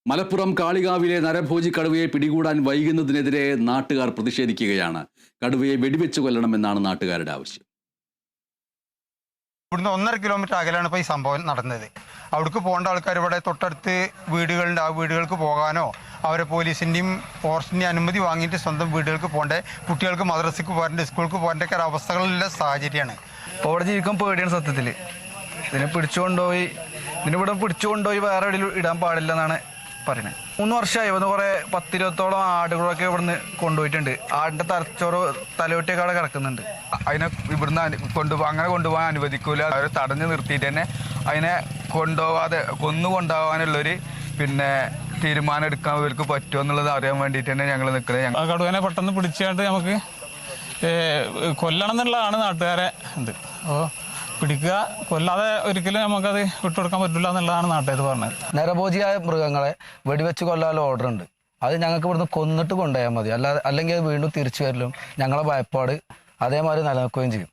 മലപ്പുറം കാളികാവിലെ നരഭോജി കടുവയെ പിടികൂടാൻ വൈകുന്നതിനെതിരെ നാട്ടുകാർ പ്രതിഷേധിക്കുകയാണ്. കടുവയെ വെടിവെച്ച് കൊല്ലണമെന്നാണ് നാട്ടുകാരുടെ ആവശ്യം. ഇവിടുന്ന് 1.5 കിലോമീറ്റർ അകലാണ് ഇപ്പോൾ ഈ സംഭവം നടന്നത്. അവിടേക്ക് പോകേണ്ട ആൾക്കാർ ഇവിടെ തൊട്ടടുത്ത് വീടുകളുണ്ട്. ആ വീടുകൾക്ക് പോകാനോ അവരെ പോലീസിൻ്റെയും ഫോറസ്റ്റിൻ്റെയും അനുമതി വാങ്ങിയിട്ട് സ്വന്തം വീടുകൾക്ക് പോകേണ്ട, കുട്ടികൾക്ക് മദ്രസയ്ക്ക് പോകേണ്ട, സ്കൂൾക്ക് പോകേണ്ട ഒക്കെ അവസ്ഥകളുള്ള സാഹചര്യമാണ്. അപ്പോൾ അവിടെ ജീവിക്കാൻ പേടിയാണ് സത്യത്തിൽ. ഇതിനെ ഇവിടെ പിടിച്ചുകൊണ്ടുപോയി വേറെ എവിടെയും ഇടാൻ പാടില്ല എന്നാണ് പറയുന്നത്. 3 വർഷമായി ഇവിടുന്ന് കുറേ 10-20ഓളം ആടുകളൊക്കെ ഇവിടുന്ന് കൊണ്ടുപോയിട്ടുണ്ട്. ആടിൻ്റെ തലയൊട്ടിയൊക്കെ അവിടെ കിടക്കുന്നുണ്ട്. അതിനെ ഇവിടുന്ന് അങ്ങനെ കൊണ്ടുപോകാൻ അനുവദിക്കൂല. അവർ തടഞ്ഞു നിർത്തിയിട്ട് തന്നെ അതിനെ കൊണ്ടുപോകാനുള്ളൊരു തീരുമാനം എടുക്കാൻ ഇവർക്ക് പറ്റുമോ എന്നുള്ളത് അറിയാൻ വേണ്ടിയിട്ട് തന്നെ ഞങ്ങൾ നിൽക്കുന്നത്. ആ കടുവനെ പെട്ടെന്ന് പിടിച്ചായിട്ട് നമുക്ക് കൊല്ലണം എന്നുള്ളതാണ് നാട്ടുകാരെ ഇത്. അപ്പോൾ പിടിക്കുക, കൊല്ലാതെ ഒരിക്കലും നമുക്കത് വിട്ടുകൊടുക്കാൻ പറ്റില്ല എന്നുള്ളതാണ് നാട്ടുകാർ പറഞ്ഞത്. നരഭോജിയായ മൃഗങ്ങളെ വെടിവെച്ച് കൊല്ലാനുള്ള ഓർഡർ ഉണ്ട്. അത് ഞങ്ങൾക്ക് ഇവിടുന്ന് കൊന്നിട്ട് കൊണ്ടുപോയാൽ മതി. അല്ലെങ്കിൽ അത് വീണ്ടും തിരിച്ചു വരലും ഞങ്ങളെ ഭയപ്പാട് അതേമാതിരി നിലനിൽക്കുകയും ചെയ്യും.